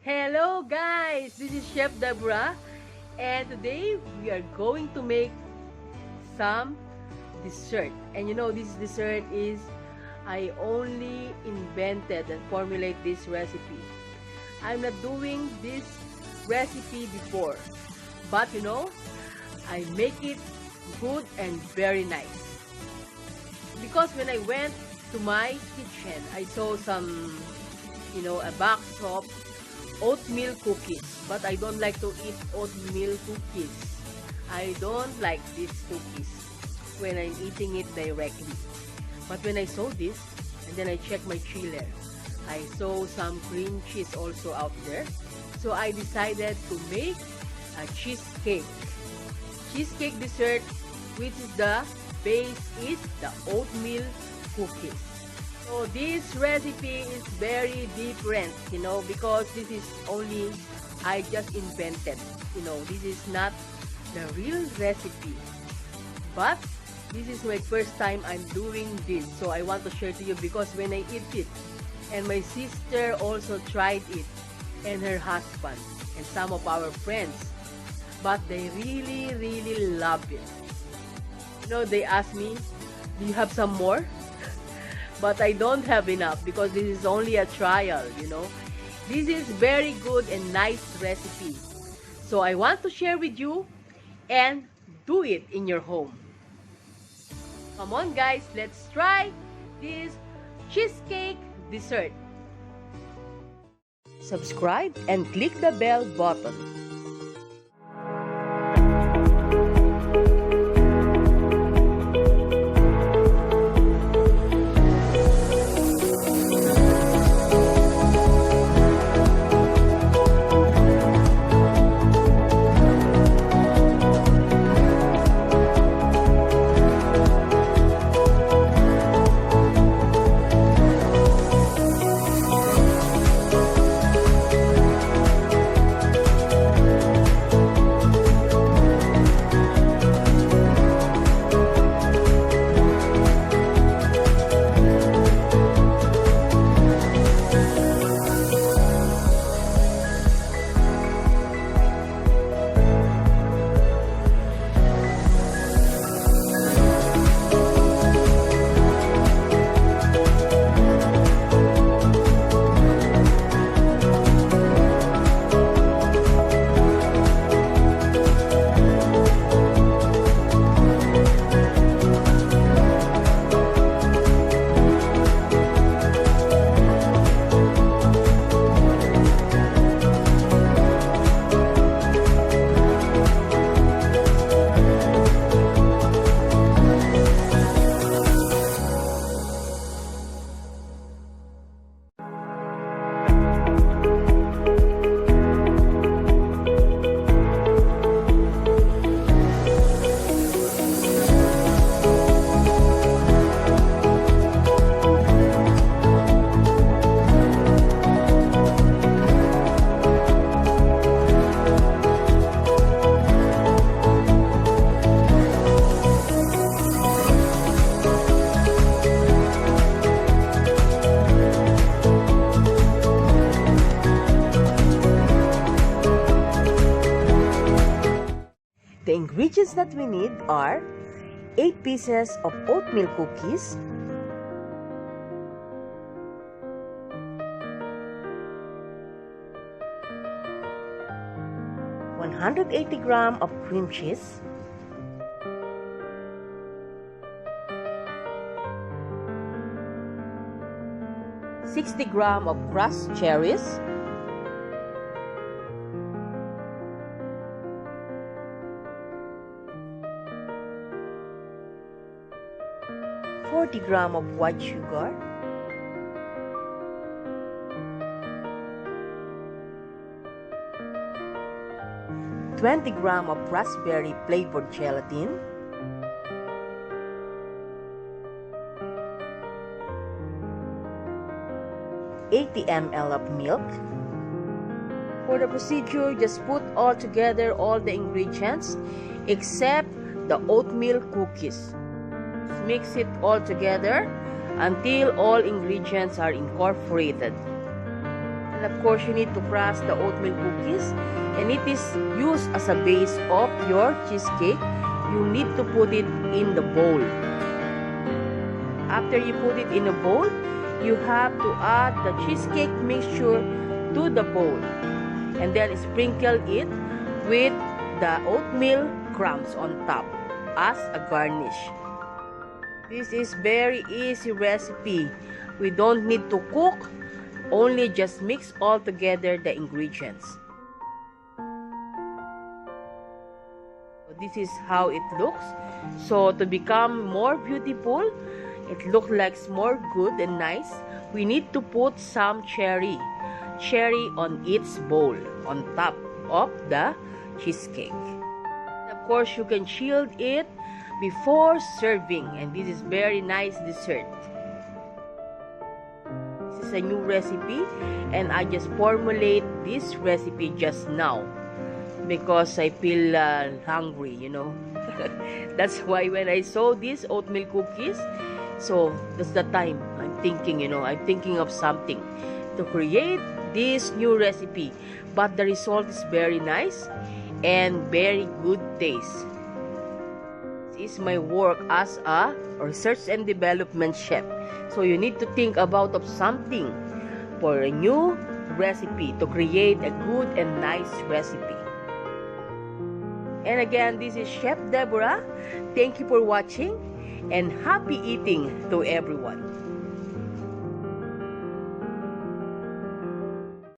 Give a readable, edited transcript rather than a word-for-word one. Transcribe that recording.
Hello guys, this is Chef Deborah and today we are going to make some dessert. And you know this dessert is I only invented and formulate this recipe. I'm not doing this recipe before, but you know, I make it good and very nice. Because when I went to my kitchen, I saw some, a box of oatmeal cookies, but I don't like to eat oatmeal cookies. I don't like these cookies when I'm eating it directly. But when I saw this, and then I checked my chiller, I saw some cream cheese also out there. So I decided to make a cheesecake. Cheesecake dessert, which is the base is the oatmeal cookies. So this recipe is very different, because this is only I just invented. This is not the real recipe. But this is my first time I'm doing this. So I want to share to you because when I eat it, and my sister also tried it, and her husband, and some of our friends, but they really, really love it. They asked me, do you have some more? But I don't have enough because this is only a trial, This is very good and nice recipe. So I want to share with you and do it in your home. Come on guys, let's try this cheesecake dessert. Subscribe and click the bell button. The ingredients that we need are 8 pieces of oatmeal cookies, 180 grams of cream cheese, 60 grams of crushed cherries, 40 grams of white sugar, 20 grams of raspberry flavored gelatin, 80 ml of milk. For the procedure, just put all together all the ingredients except the oatmeal cookies. Mix it all together until all ingredients are incorporated. And of course, you need to crush the oatmeal cookies, and it is used as a base of your cheesecake. You need to put it in the bowl. After you put it in a bowl, you have to add the cheesecake mixture to the bowl, and then sprinkle it with the oatmeal crumbs on top as a garnish. This is very easy recipe. We don't need to cook, only just mix all together the ingredients. This is how it looks. So to become more beautiful, it looks like more good and nice, we need to put some cherry on its bowl on top of the cheesecake. Of course, you can chill it before serving, and this is very nice dessert. This is a new recipe, and I just formulate this recipe just now because I feel hungry, you know. That's why when I saw these oatmeal cookies, so that's the time I'm thinking, you know, I'm thinking of something to create this new recipe. But the result is very nice and very good taste. This is my work as a research and development chef. So you need to think about of something for a new recipe to create a good and nice recipe. And again, this is Chef Deborah. Thank you for watching, and happy eating to everyone.